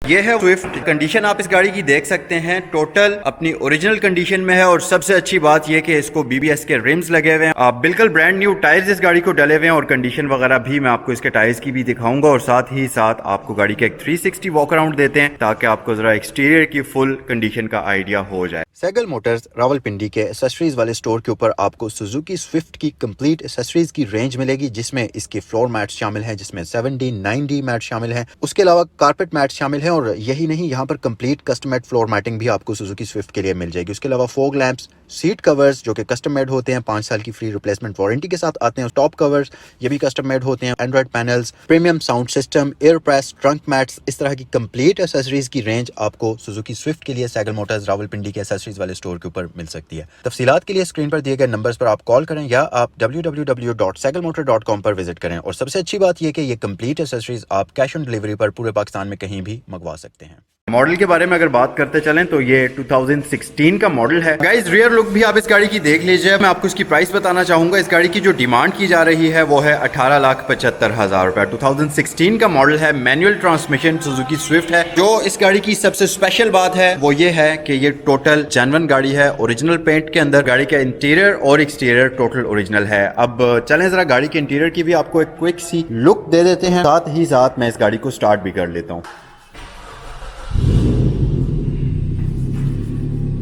ये है Swift. Condition आप इस गाड़ी की देख सकते हैं, टोटल अपनी ओरिजिनल कंडीशन में है। और सबसे अच्छी बात ये कि इसको बीबीएस के रिम्स लगे हुए हैं, आप बिल्कुल ब्रांड न्यू टायर्स इस गाड़ी को डले हुए हैं। और कंडीशन वगैरह भी मैं आपको इसके टायर्स की भी दिखाऊंगा और साथ ही साथ आपको गाड़ी के एक 360 वॉक अराउंड देते हैं ताकि आपको जरा एक्सटीरियर की फुल कंडीशन का आइडिया हो जाए। सैगल मोटर्स रावलपिंडी के एसेसरीज वाले स्टोर के ऊपर आपको सुजुकी स्विफ्ट की कंप्लीट एसेसरीज की रेंज मिलेगी, जिसमें इसके फ्लोर मैट शामिल हैं, जिसमें 7D 9D मैट शामिल हैं। उसके अलावा कारपेट मैट शामिल हैं और यही नहीं, यहाँ पर complete custom made floor matting भी आपको सुजुकी स्विफ्ट के लिए मिल जाएगी। उसके अलावा फॉग लैंप्स, सीट कवर्स जो कि कस्टम मेड होते हैं, 5 साल की फ्री रिप्लेसमेंट वारंटी के साथ आते हैं। टॉप कवर्स ये भी कस्टम मेड होते हैं। Android panels, premium sound system, air press, trunk mats, इस तरह की कंप्लीट एसेसरीज की रेंज आपको सुजुकी स्विफ्ट के लिए सैगल मोटर्स रावलपिंडी के एसेसरीज वाले स्टोर के ऊपर मिल सकती है। तफसीलात के लिए स्क्रीन पर दिए गए नंबर्स पर आप कॉल करें या आप www.sagalmotor.com पर विजिट करें। और सबसे अच्छी बात यह कि ये कंप्लीट एसेसरीज आप कैश ऑन डिलीवरी पर पूरे पाकिस्तान में कहीं भी मंगवा सकते हैं। मॉडल के बारे में अगर बात करते चलें तो ये 2016 का मॉडल है। गाइस रियर लुक भी आप इस गाड़ी की देख लीजिए। मैं आपको इसकी प्राइस बताना चाहूंगा। इस गाड़ी की जो डिमांड की जा रही है वो है 18,75,000 रुपए। 2016 का मॉडल है, मैनुअल ट्रांसमिशन सुजुकी स्विफ्ट है। जो इस गाड़ी की सबसे स्पेशल बात है वो ये है कि ये टोटल जेन्युइन गाड़ी है, ओरिजिनल पेंट के अंदर। गाड़ी का इंटीरियर और एक्सटीरियर टोटल ओरिजिनल है। अब चलें जरा गाड़ी के इंटीरियर की भी आपको एक क्विक सी लुक दे देते हैं, साथ ही साथ मैं इस गाड़ी को स्टार्ट भी कर लेता हूँ।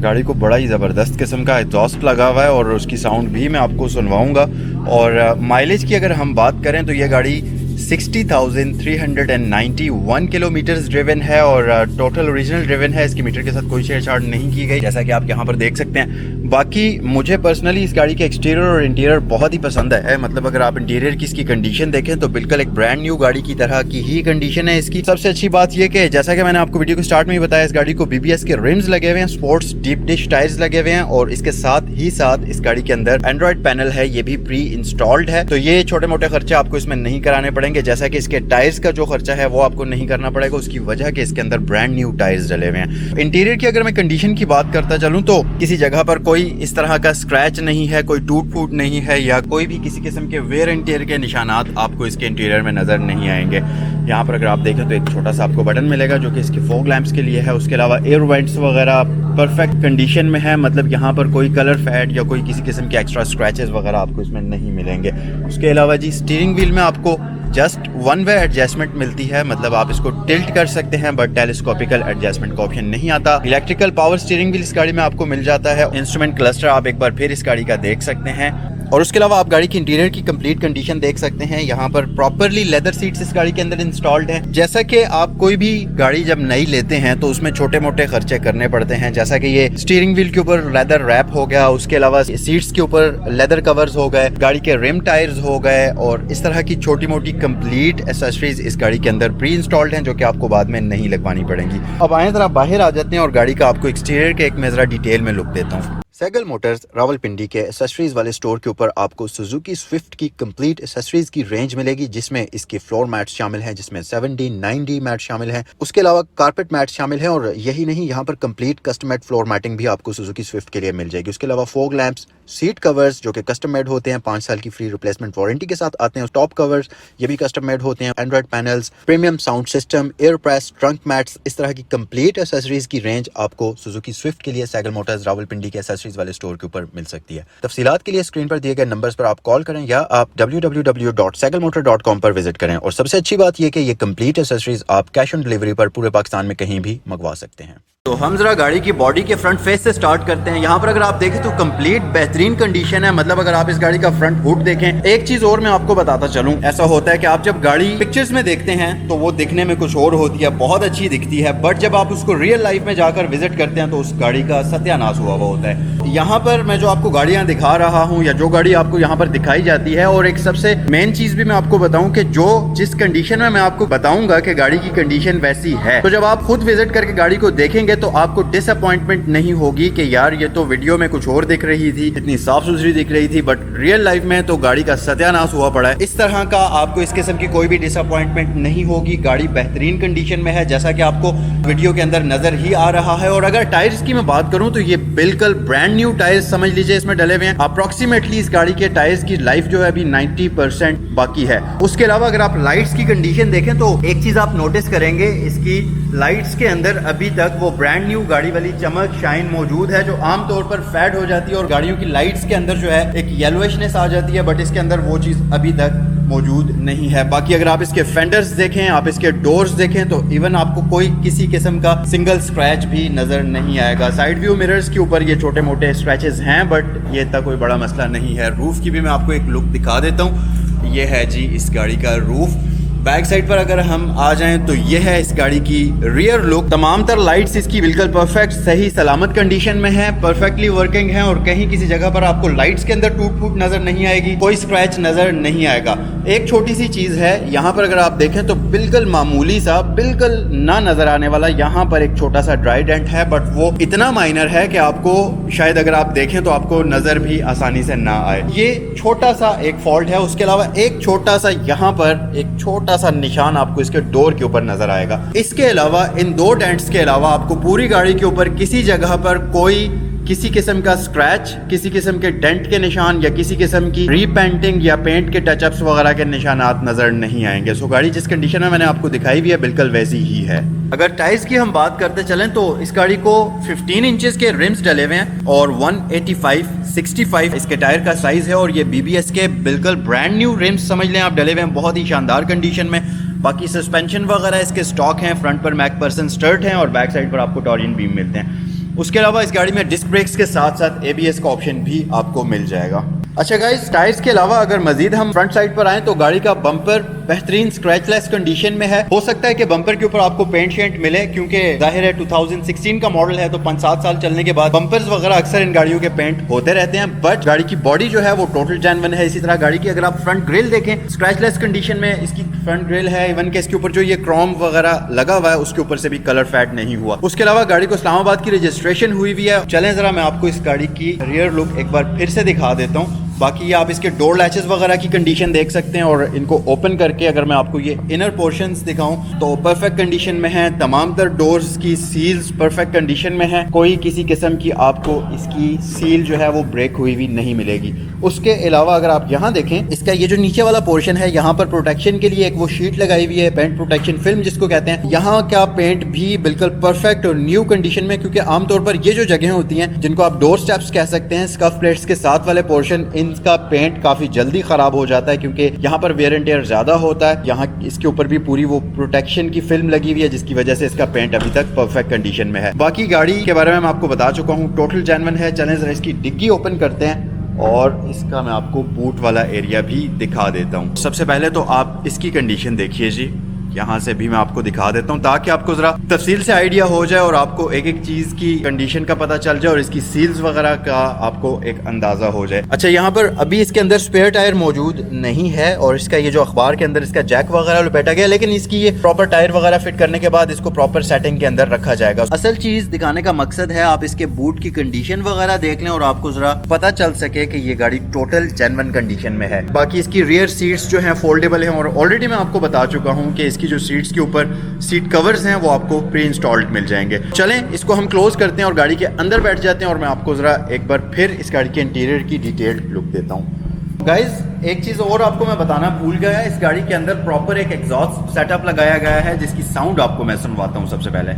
गाड़ी को बड़ा ही ज़बरदस्त किस्म का एग्जॉस्ट लगा हुआ है और उसकी साउंड भी मैं आपको सुनवाऊंगा। और माइलेज की अगर हम बात करें तो ये गाड़ी 60,391 किलोमीटर्स ड्रिवन है और टोटल ओरिजिनल ड्रिवन है। इसकी मीटर के साथ कोई छेड़छाड़ नहीं की गई, जैसा कि आप यहाँ पर देख सकते हैं। बाकी मुझे पर्सनली इस गाड़ी के एक्सटीरियर और इंटीरियर बहुत ही पसंद है। मतलब अगर आप इंटीरियर की इसकी कंडीशन देखें तो बिल्कुल एक ब्रांड न्यू गाड़ी की तरह की ही कंडीशन है इसकी। सबसे अच्छी बात यह कि जैसा कि मैंने आपको वीडियो के स्टार्ट में ही बताया, इस गाड़ी को बीबीएस के रिम्स लगे हुए हैं, स्पोर्ट्स डीप डिश टायर्स लगे हुए हैं और इसके साथ ही साथ इस गाड़ी के अंदर एंड्रॉइड पैनल है, ये भी प्री इंस्टॉल्ड है। तो ये छोटे मोटे खर्चे आपको इसमें नहीं कराने पड़ेंगे, जैसा कि इसके टायर्स का जो खर्चा है वो आपको नहीं करना पड़ेगा, उसकी वजह कि इसके अंदर ब्रांड न्यू टायर्स डले हुए हैं। इंटीरियर की अगर मैं कंडीशन की बात करता चलूं तो किसी जगह पर कोई इस तरह का स्क्रैच नहीं है, कोई टूट फूट नहीं है या कोई भी किसी किस्म के वेयर इंटीरियर के निशानात आपको इसके इंटीरियर में नजर नहीं आएंगे। यहाँ पर अगर आप देखें तो एक छोटा सा आपको बटन मिलेगा जो कि इसके फॉग लैंप्स के लिए है। उसके अलावा एयर वेंट्स वगैरह परफेक्ट कंडीशन में है, मतलब यहाँ पर कोई कलर फेड या कोई किसी किस्म के एक्स्ट्रा स्क्रैचेस वगैरह आपको इसमें नहीं मिलेंगे। उसके अलावा जी स्टीयरिंग व्हील में आपको जस्ट वन वे एडजस्टमेंट मिलती है, मतलब आप इसको टिल्ट कर सकते हैं बट टेलीस्कोपिकल एडजस्टमेंट का ऑप्शन नहीं आता। इलेक्ट्रिकल पावर स्टीयरिंग व्हील इस गाड़ी में आपको मिल जाता है। इंस्ट्रूमेंट क्लस्टर आप एक बार फिर इस गाड़ी का देख सकते हैं। और उसके अलावा आप गाड़ी की इंटीरियर की कंप्लीट कंडीशन देख सकते हैं। यहाँ पर प्रॉपरली लेदर सीट्स इस गाड़ी के अंदर इंस्टॉल्ड हैं। जैसा कि आप कोई भी गाड़ी जब नई लेते हैं तो उसमें छोटे मोटे खर्चे करने पड़ते हैं, जैसा कि ये स्टीयरिंग व्हील के ऊपर लेदर रैप हो गया, उसके अलावा सीट्स के ऊपर लेदर कवर्स हो गए, गाड़ी के रिम टायर्स हो गए और इस तरह की छोटी मोटी कंप्लीट एसेसरीज इस गाड़ी के अंदर प्री इंस्टॉल्ड हैं जो कि आपको बाद में नहीं लगवानी पड़ेंगी। अब आए जरा बाहर आ जाते हैं और गाड़ी का आपको एक्सटीरियर के एक मैं जरा डिटेल में लुक देता हूँ। सैगल मोटर्स रावलपिंडी के एसेसरीज वाले स्टोर के ऊपर आपको सुजुकी स्विफ्ट की कंप्लीट एसेसरीज की रेंज मिलेगी, जिसमें इसके फ्लोर मैट शामिल हैं, जिसमें 7D 9D मैट शामिल हैं। उसके अलावा कारपेट मैट शामिल हैं और यही नहीं, यहाँ पर complete custom made floor matting भी आपको सुजुकी स्विफ्ट के लिए मिल जाएगी। उसके अलावा फॉग लैंप्स, सीट कवर्स जो कि कस्टम मेड होते हैं, 5 साल की फ्री रिप्लेसमेंट वारंटी के साथ आते हैं। टॉप कवर्स ये भी कस्टम मेड होते हैं। Android panels, premium sound system, air press, trunk mats, इस तरह की कंप्लीट एसेसरीज की रेंज आपको सुजुकी स्विफ्ट के लिए सैगल मोटर्स रावलपिंडी के एसेसरीज वाले स्टोर के ऊपर मिल सकती है। तफसीलात के लिए स्क्रीन पर दिए गए नंबर्स पर आप कॉल करें या आप www.sagalmotor.com पर विजिट करें। और सबसे अच्छी बात यह कि ये कंप्लीट एसेसरीज आप कैश ऑन डिलीवरी पर पूरे पाकिस्तान में कहीं भी मंगवा सकते हैं। तो हम जरा गाड़ी की बॉडी के फ्रंट फेस से स्टार्ट करते हैं। यहाँ पर अगर आप देखें तो कंप्लीट बेहतरीन कंडीशन है। मतलब अगर आप इस गाड़ी का फ्रंट हुड देखें, एक चीज और मैं आपको बताता चलूं, ऐसा होता है कि आप जब गाड़ी पिक्चर्स में देखते हैं तो वो दिखने में कुछ और होती है, बहुत अच्छी दिखती है, बट जब आप उसको रियल लाइफ में जाकर विजिट करते हैं तो उस गाड़ी का सत्यानाश हुआ होता है। यहाँ पर मैं जो आपको गाड़ियां दिखा रहा हूँ या जो गाड़ी आपको यहाँ पर दिखाई जाती है, और एक सबसे मेन चीज भी मैं आपको बताऊं कि जो जिस कंडीशन में मैं आपको बताऊंगा कि गाड़ी की कंडीशन वैसी है, तो जब आप खुद विजिट करके गाड़ी को देखेंगे तो आपको डिसअपॉइंटमेंट नहीं होगी कि यार ये तो वीडियो में कुछ और दिख रही थी, इतनी साफ सुथरी दिख रही थी, बट रियल लाइफ में तो गाड़ी का सत्यानाश हुआ पड़ा है। इस तरह का आपको इस किस्म की कोई भी डिसअपॉइंटमेंट नहीं होगी। गाड़ी बेहतरीन कंडीशन में है जैसा कि आपको वीडियो के अंदर नजर ही आ रहा है। और अगर टायर्स की मैं बात करूं तो ये बिल्कुल ब्रांड न्यू टायर्स समझ लीजिए इसमें डले हुए हैं। अप्रोक्सीमेटली इस गाड़ी के टायर्स की लाइफ जो है अभी 90% बाकी है। उसके अलावा अगर आप लाइट्स की कंडीशन देखें तो एक चीज आप नोटिस करेंगे, इसकी लाइट्स के अंदर अभी तक वो ब्रांड न्यू गाड़ी वाली चमक शाइन मौजूद है, जो आमतौर पर फेड हो जाती है और गाड़ियों की लाइट्स के अंदर जो है एक येलोइशनेस आ जाती है, बट इसके अंदर वो चीज अभी तक मौजूद नहीं है। बाकी अगर आप इसके फेंडर्स देखें, आप इसके डोर्स देखें तो इवन आपको कोई किसी किस्म का सिंगल स्क्रैच भी नजर नहीं आएगा। साइड व्यू मिरर्स के ऊपर ये छोटे मोटे स्क्रैचेस हैं, बट ये इतना कोई बड़ा मसला नहीं है। रूफ की भी मैं आपको एक लुक दिखा देता हूँ। ये है जी इस गाड़ी का रूफ। बैक साइड पर अगर हम आ जाएं तो ये है इस गाड़ी की रियर लुक। तमाम तर लाइट्स इसकी बिल्कुल परफेक्ट सही सलामत कंडीशन में है, परफेक्टली वर्किंग है और कहीं किसी जगह पर आपको लाइट्स के अंदर टूट फूट नजर नहीं आएगी, कोई स्क्रैच नजर नहीं आएगा। एक छोटी सी चीज है यहाँ पर अगर आप देखें तो बिल्कुल मामूली सा, बिल्कुल ना नजर आने वाला यहाँ पर एक छोटा सा ड्राई डेंट है, बट वो इतना माइनर है कि आपको शायद अगर आप देखें तो आपको नजर भी आसानी से ना आए। ये छोटा सा एक फॉल्ट है। उसके अलावा एक छोटा सा यहाँ पर एक छोटा सा निशान आपको इसके डोर के ऊपर नजर आएगा। इसके अलावा इन दो डेंट्स के अलावा आपको पूरी गाड़ी के ऊपर किसी जगह पर कोई किसी किस्म का स्क्रैच, किसी किस्म के डेंट के निशान या किसी किस्म की रीपेंटिंग या पेंट के टचअप्स वगैरह के निशानात नजर नहीं आएंगे। सो गाड़ी जिस कंडीशन में मैंने आपको दिखाई भी है बिल्कुल वैसी ही है। अगर टायर्स की हम बात करते चलें तो इस गाड़ी को 15 इंचेस के रिम्स डले हुए हैं और 185/65 इसके टायर का साइज है और ये BBS के बिल्कुल ब्रांड न्यू रिम्स समझ लें आप डले हुए हैं, बहुत ही शानदार कंडीशन में। बाकी सस्पेंशन वगैरह इसके स्टॉक हैं, फ्रंट पर मैकपर्सन स्टर्ट हैं और बैक साइड पर आपको टॉरियन बीम मिलते हैं। उसके अलावा इस गाड़ी में डिस्क ब्रेक्स के साथ साथ ABS का ऑप्शन भी आपको मिल जाएगा। अच्छा गाइस, टायर्स के अलावा अगर मजीद हम फ्रंट साइड पर आएं तो गाड़ी का बम्पर बेहतरीन स्क्रैचलेस कंडीशन में है। हो सकता है कि बम्पर के ऊपर आपको पेंट शेंट मिले, क्योंकि जाहिर है 2016 का मॉडल है तो 5-7 साल चलने के बाद बम्पर्स वगैरह अक्सर इन गाड़ियों के पेंट होते रहते हैं, बट गाड़ी की बॉडी जो है वो टोटल जेन्युइन है। इसी तरह गाड़ी की अगर आप फ्रंट ग्रिल देखें, स्क्रैचलेस कंडीशन में इसकी फ्रंट ग्रिल है। इवन के इसके ऊपर जो ये क्रोम वगैरह लगा हुआ है उसके ऊपर से भी कलर फेड नहीं हुआ। उसके अलावा गाड़ी को इस्लामाबाद की रजिस्ट्रेशन हुई हुई है। चलें जरा मैं आपको इस गाड़ी की रियर लुक एक बार फिर से दिखा देता हूँ। बाकी आप इसके डोर लैचेस वगैरह की कंडीशन देख सकते हैं और इनको ओपन करके अगर मैं आपको ये इनर पोर्शंस दिखाऊं तो परफेक्ट कंडीशन में है। तमाम तर डोर्स की सील्स परफेक्ट कंडीशन में है, कोई किसी किस्म की आपको इसकी सील जो है वो ब्रेक हुई हुई नहीं मिलेगी। उसके अलावा अगर आप यहाँ देखें, इसका ये जो नीचे वाला पोर्शन है यहाँ पर प्रोटेक्शन के लिए एक वो शीट लगाई हुई है, पेंट प्रोटेक्शन फिल्म जिसको कहते हैं। यहाँ का पेंट भी बिल्कुल परफेक्ट और न्यू कंडीशन में, क्योंकि आमतौर पर ये जो जगह होती हैं जिनको आप डोर स्टेप्स कह सकते हैं, स्कफ प्लेट्स के साथ वाले पोर्शन, इनका पेंट काफी जल्दी खराब हो जाता है क्योंकि यहाँ पर वेयर एंड टेयर ज्यादा होता है। यहाँ इसके ऊपर भी पूरी वो प्रोटेक्शन की फिल्म लगी हुई है जिसकी वजह से इसका पेंट अभी तक परफेक्ट कंडीशन में है। बाकी गाड़ी के बारे में मैं आपको बता चुका हूँ, टोटल जेन्युइन है। चलें जरा इसकी डिग्गी ओपन करते हैं और इसका मैं आपको बूट वाला एरिया भी दिखा देता हूँ। सबसे पहले तो आप इसकी कंडीशन देखिए जी, यहाँ से भी मैं आपको दिखा देता हूँ ताकि आपको जरा तफसील से आइडिया हो जाए और आपको एक एक चीज की कंडीशन का पता चल जाए और इसकी सील्स वगैरह का आपको एक अंदाजा हो जाए। अच्छा, यहाँ पर अभी इसके अंदर स्पेयर टायर मौजूद नहीं है और इसका ये जो अखबार के अंदर इसका जैक वगैरह लपेटा गया, लेकिन इसकी ये प्रॉपर टायर वगैरह फिट करने के बाद इसको प्रॉपर सेटिंग के अंदर रखा जाएगा। असल चीज दिखाने का मकसद है आप इसके बूट की कंडीशन वगैरह देख लें और आपको जरा पता चल सके कि ये गाड़ी टोटल जेन्युइन कंडीशन में है। बाकी इसकी रियर सीट्स जो है फोल्डेबल है और ऑलरेडी मैं आपको बता चुका हूँ कि इसकी जो सीट्स के ऊपर सीट कवर्स हैं वो आपको प्री इंस्टॉल्ड मिल जाएंगे। चलें इसको हम क्लोज करते हैं और गाड़ी के अंदर बैठ जाते हैं और मैं आपको जरा एक बार फिर इस गाड़ी के इंटीरियर की डिटेल्ड लुक देता हूँ। गाइज, एक चीज और आपको मैं बताना भूल गया, इस गाड़ी के अंदर प्रॉपर एक एग्जॉस्ट सेटअप लगाया गया है जिसकी साउंड आपको मैं सुनवाता हूँ। सबसे पहले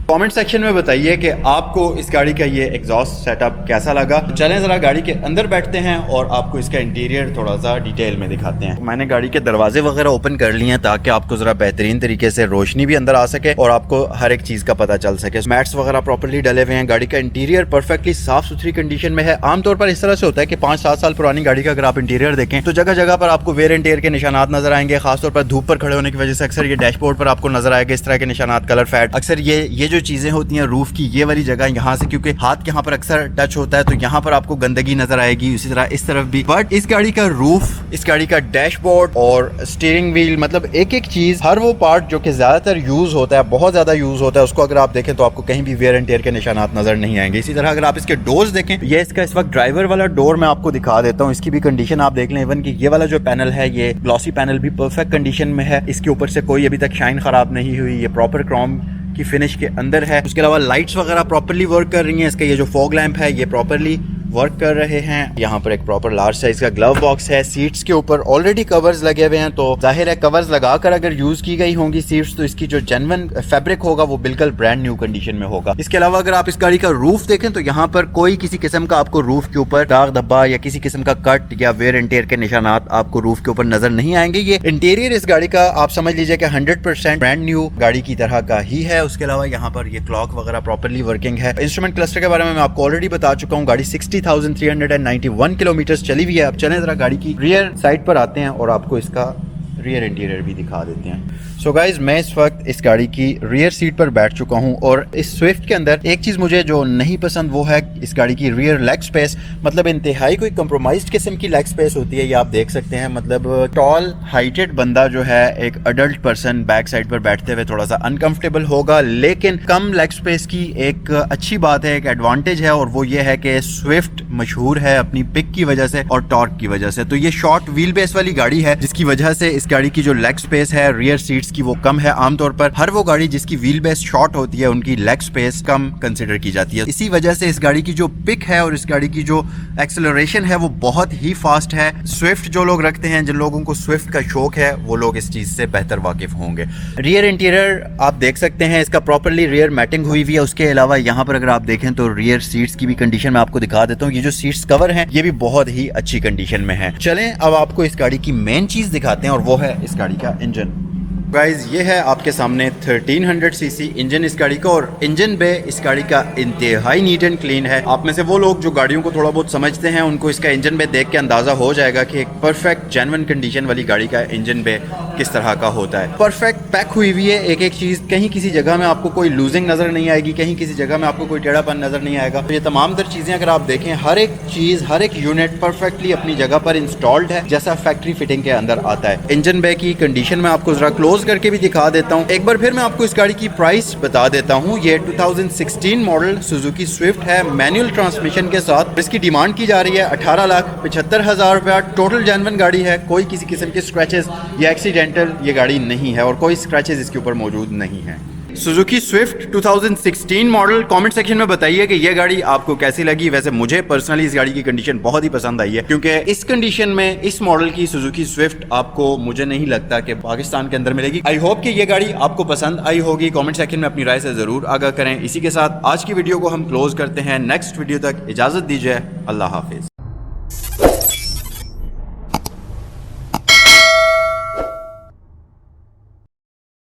कमेंट सेक्शन में बताइए कि आपको इस गाड़ी का ये एग्जॉस्ट सेटअप कैसा लगा। चलें जरा गाड़ी के अंदर बैठते हैं और आपको इसका इंटीरियर थोड़ा सा डिटेल में दिखाते हैं। मैंने गाड़ी के दरवाजे वगैरह ओपन कर लिए हैं ताकि आपको जरा बेहतरीन तरीके से रोशनी भी अंदर आ सके और आपको हर एक चीज का पता चल सके। मैट्स वगैरह प्रॉपर्ली डले हुए हैं। गाड़ी का इंटीरियर परफेक्टली साफ सुथरी कंडीशन में है। आमतौर पर इस तरह से होता है कि 5-7 साल पुरानी गाड़ी का अगर आप इंटीरियर देखें तो जगह जगह पर आपको वेयर एंड टेयर के निशानात नजर आएंगे। खासतौर पर धूप पर खड़े होने की वजह से अक्सर ये डैशबोर्ड पर आपको नजर आएगा इस तरह के निशानात, कलर फैट। अक्सर ये जो चीजें होती हैं रूफ की, ये वाली जगह यहाँ से, क्योंकि हाथ यहाँ पर अक्सर टच होता है तो यहाँ पर आपको गंदगी नजर आएगी, उसी तरह इस तरफ भी। बट इस गाड़ी का रूफ, इस गाड़ी का डैशबोर्ड और स्टीयरिंग व्हील, मतलब एक एक चीज, हर वो पार्ट जो कि ज्यादातर यूज होता है, बहुत ज्यादा यूज होता है, उसको अगर आप देखें तो आपको कहीं भी वेयर एंड टेयर के निशानात नजर नहीं आएंगे। इसी तरह अगर आप इसके डोर्स देखें, ये इसका इस वक्त ड्राइवर वाला डोर मैं आपको दिखा देता हूँ, इसकी भी कंडीशन आप देख लें। इवन कि ये वाला जो पैनल है, ये ग्लॉसी पैनल भी परफेक्ट कंडीशन में है, इसके ऊपर से कोई अभी तक शाइन खराब नहीं हुई, ये प्रॉपर क्रोम की फिनिश के अंदर है। उसके अलावा लाइट्स वगैरह प्रॉपर्ली वर्क कर रही हैं, इसका ये जो फॉग लैंप है ये प्रॉपर्ली वर्क कर रहे हैं। यहाँ पर एक प्रॉपर लार्ज साइज का ग्लव बॉक्स है, सीट्स के ऊपर ऑलरेडी कवर्स लगे हुए हैं, तो जाहिर है कवर्स लगाकर अगर यूज की गई होंगी सीट्स तो इसकी जो जेन्युइन फैब्रिक होगा वो बिल्कुल ब्रांड न्यू कंडीशन में होगा। इसके अलावा अगर आप इस गाड़ी का रूफ देखें तो यहाँ पर कोई किसी किस्म का आपको रूफ के ऊपर दाग धब्बा या किसी किस्म का कट या वेयर एंड टेयर के निशानात आपको रूफ के ऊपर नजर नहीं आएंगे। ये इंटीरियर इस गाड़ी का आप समझ लीजिए कि 100% ब्रांड न्यू गाड़ी की तरह का ही है। उसके अलावा यहाँ पर ये क्लॉक वगैरह प्रॉपर्ली वर्किंग है। इंस्ट्रूमेंट क्लस्टर के बारे में मैं आपको ऑलरेडी बता चुका हूँ, गाड़ी 60,391 किलोमीटर चली हुई है। अब चलें जरा गाड़ी की रियर साइड पर आते हैं और आपको इसका रियर इंटीरियर भी दिखा देते हैं। सो गाइज, मैं इस वक्त इस गाड़ी की रियर सीट पर बैठ चुका हूं और इस स्विफ्ट के अंदर एक चीज़ मुझे जो नहीं पसंद वो है इस गाड़ी की रियर लेग स्पेस। मतलब इंतहाई कोई कंप्रोमाइज्ड किस्म की लेग स्पेस होती है, ये आप देख सकते हैं। मतलब टॉल हाइटेड बंदा जो है, एक अडल्ट पर्सन बैक साइड पर बैठते हुए थोड़ा सा अनकंफर्टेबल होगा, लेकिन कम लेग स्पेस की एक अच्छी बात है, एक एडवांटेज है, और वो ये है कि स्विफ्ट मशहूर है अपनी पिक की वजह से और टॉर्क की वजह से। तो ये शॉर्ट व्हील बेस वाली गाड़ी है जिसकी वजह से इस गाड़ी की जो लेग स्पेस है रियर सीट्स की वो कम है। आमतौर पर हर वो गाड़ी जिसकी व्हील बेस शॉर्ट होती है उनकी लेग स्पेस कम कंसिडर की जाती है। इसी वजह से इस गाड़ी की जो पिक है और इस गाड़ी की जो एक्सेलरेशन है वो बहुत ही फास्ट है। स्विफ्ट जो लोग रखते हैं, जिन लोगों को स्विफ्ट का शौक है, वो लोग इस चीज से बेहतर वाकिफ होंगे। रियर इंटीरियर आप देख सकते हैं, इसका प्रॉपर्ली रियर मैटिंग हुई हुई है। उसके अलावा यहाँ पर अगर आप देखें तो रियर सीट्स की भी कंडीशन मैं आपको दिखा देता हूँ। ये जो सीट्स कवर है ये भी बहुत ही अच्छी कंडीशन में है। चलें अब आपको इस गाड़ी की मेन चीज दिखाते हैं और वो है इस गाड़ी का इंजन। गाइस, ये है आपके सामने 1300 सीसी इंजन इस गाड़ी का, और इंजन बे इस गाड़ी का इंतहाई नीट एंड क्लीन है। आप में से वो लोग जो गाड़ियों को थोड़ा बहुत समझते हैं उनको इसका इंजन बे देख के अंदाजा हो जाएगा कि एक परफेक्ट जेन्युइन कंडीशन वाली गाड़ी का इंजन बे किस तरह का होता है। परफेक्ट पैक हुई हुई है एक एक चीज, कहीं किसी जगह में आपको कोई लूजिंग नजर नहीं आएगी, कहीं किसी जगह में आपको कोई टेढ़ापन नजर नहीं आएगा। तो ये तमाम तर चीजें अगर आप देखें, हर एक चीज, हर एक यूनिट परफेक्टली अपनी जगह पर इंस्टॉल्ड है जैसा फैक्ट्री फिटिंग के अंदर आता है। इंजन बे की कंडीशन में आपको जरा क्लोज करके भी दिखा देता हूं। एक बार फिर मैं आपको इस गाड़ी की प्राइस बता देता हूं। ये 2016 मॉडल सुजुकी स्विफ्ट है मैनुअल ट्रांसमिशन के साथ। इसकी डिमांड की जा रही है 18,75,000 रुपया। टोटल जेन्युइन गाड़ी है, कोई किसी किस्म के स्क्रैचेस या एक्सीडेंटल ये गाड़ी नहीं है और कोई स्क्रैचेस इसके ऊपर मौजूद नहीं है। Suzuki Swift 2016 model. Comment section में बताइए कि ये गाड़ी आपको कैसी लगी। वैसे मुझे पर्सनली इस गाड़ी की कंडीशन बहुत ही पसंद आई है, क्योंकि इस कंडीशन में इस मॉडल की सुजुकी स्विफ्ट आपको, मुझे नहीं लगता कि पाकिस्तान के अंदर मिलेगी। आई होप कि ये गाड़ी आपको पसंद आई होगी। कमेंट सेक्शन में अपनी राय से जरूर आगाह करें। इसी के साथ आज की वीडियो को हम क्लोज करते हैं। नेक्स्ट वीडियो तक इजाजत दीजिए। अल्लाह हाफिज।